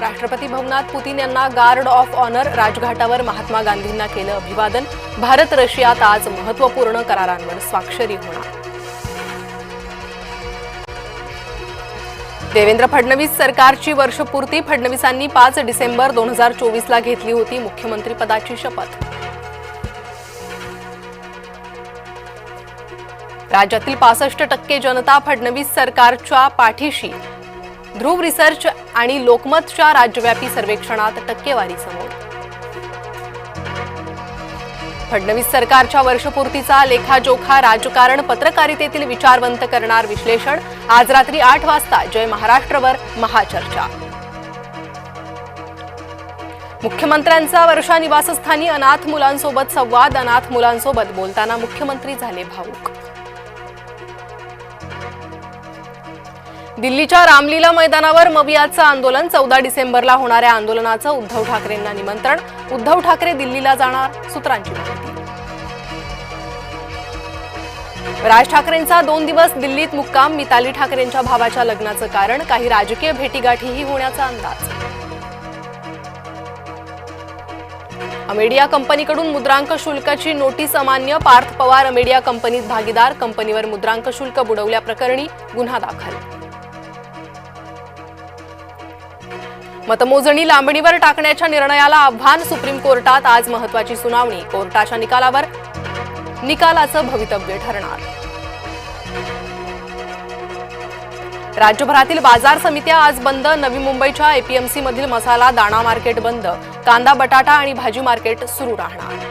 राष्ट्रपती भवनात पुतीन यांना गार्ड ऑफ ऑनर, राजघाटावर महात्मा गांधींना केलं अभिवादन। भारत रशियात आज महत्त्वपूर्ण करारांवर स्वाक्षरी होणार। देवेंद्र फडणवीस सरकारची वर्षपूर्ती। फडणवीसांनी 5 डिसेंबर 2024ला घेतली होती मुख्यमंत्री पदाची शपथ। राज्यातील 65% जनता फडणवीस सरकारच्या पाठीशी। ध्रुव रिसर्च आणि लोकमतच्या राज्यव्यापी सर्वेक्षणात टक्केवारी समोर। फडणवीस सरकारच्या वर्षपूर्तीचा लेखाजोखा, राजकारण, पत्रकारितेतील विचारवंत करणार विश्लेषण। आज रात्री 8 वाजता जय महाराष्ट्रवर महाचर्चा। मुख्यमंत्र्यांचा वर्षा निवासस्थानी अनाथ मुलांसोबत संवाद। अनाथ मुलांसोबत बोलताना मुख्यमंत्री झाले भावूक। दिल्लीच्या रामलीला मैदानावर मवियाचं आंदोलन। 14 डिसेंबरला होणाऱ्या आंदोलनाचं उद्धव ठाकरेंना निमंत्रण। उद्धव ठाकरे दिल्लीला जाणार, सूत्रांची माहिती। राज ठाकरेंचा 2 दिवस दिल्लीत मुक्काम। मिताली ठाकरेंच्या भावाच्या लग्नाचं कारण, काही राजकीय भेटीगाठीही होण्याचा अंदाज। अमेडिया कंपनीकडून मुद्रांक शुल्काची नोटीस अमान्य। पार्थ पवार अमेडिया कंपनीत भागीदार। कंपनीवर मुद्रांक शुल्क बुडवल्याप्रकरणी गुन्हा दाखल। मतमोजणी लांबणीवर टाकण्याच्या निर्णयाला आव्हान। सुप्रीम कोर्टात आज महत्त्वाची सुनावणी। कोर्टाच्या निकालाचं भवितव्य ठरणार। राज्यभरातील बाजार समित्या आज बंद। नवी मुंबईच्या एपीएमसी मधील मसाला, दाणा मार्केट बंद। कांदा, बटाटा आणि भाजी मार्केट सुरू राहणार।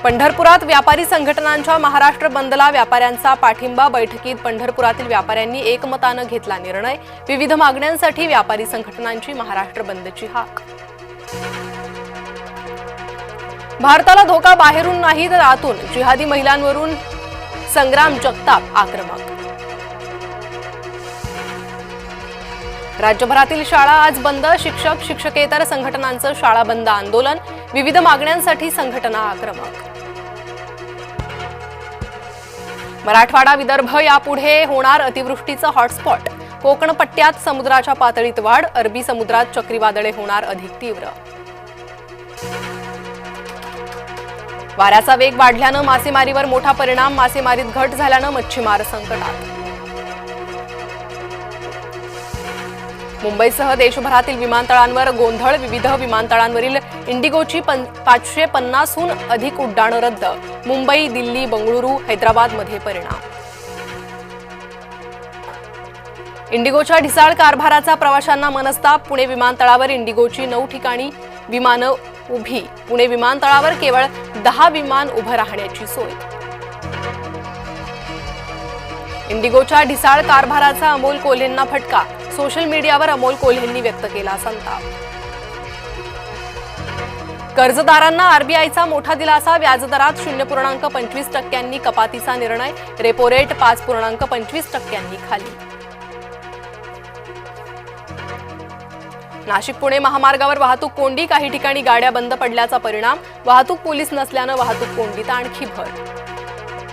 पंढरपुरात व्यापारी संघटनांच्या महाराष्ट्र बंदला व्यापाऱ्यांचा पाठिंबा। बैठकीत पंढरपुरातील व्यापाऱ्यांनी एकमतानं घेतला निर्णय। विविध मागण्यांसाठी व्यापारी संघटनांची महाराष्ट्र बंदची हाक। भारताला धोका बाहेरून नाही तर आतून। जिहादी महिलांवरून संग्राम जगताप आक्रमक। राज्यभरातील शाळा आज बंद। शिक्षक, शिक्षकेतर संघटनांचं शाळा बंद आंदोलन। विविध मागण्यांसाठी संघटना आक्रमक। मराठवाडा, विदर्भ यापुढे होणार अतिवृष्टीचं हॉटस्पॉट। कोकण पट्ट्यात समुद्राच्या पातळीत वाढ। अरबी समुद्रात चक्रीवादळे होणार अधिक तीव्र। वाऱ्याचा वेग वाढल्यानं मासेमारीवर मोठा परिणाम। मासेमारीत घट झाल्यानं मच्छीमार संकटात। मुंबईसह देशभरातील विमानतळांवर गोंधळ। विविध विमानतळांवरील इंडिगोची 550हून अधिक उड्डाणं रद्द। मुंबई, दिल्ली, बंगळुरू, हैदराबादमध्ये परिणाम। इंडिगोच्या ढिसाळ कारभाराचा प्रवाशांना मनस्ताप। पुणे विमानतळावर इंडिगोची 9 ठिकाणी विमानं उभी। पुणे विमानतळावर केवळ 10 विमान उभं राहण्याची सोय। इंडिगोच्या ढिसाळ कारभाराचा अमोल कोल्हेंना फटका। सोशल मीडियावर अमोल कोल्हेंनी व्यक्त केला संताप। कर्जदारांना आरबीआयचा मोठा दिलासा। व्याजदरात 0.25% कपातीचा निर्णय। रेपो रेट 5.25% खाली। नाशिक पुणे महामार्गावर वाहतूक कोंडी। काही ठिकाणी गाड्या बंद पडल्याचा परिणाम। वाहतूक पोलीस नसल्यानं वाहतूक कोंडीत आणखी भर।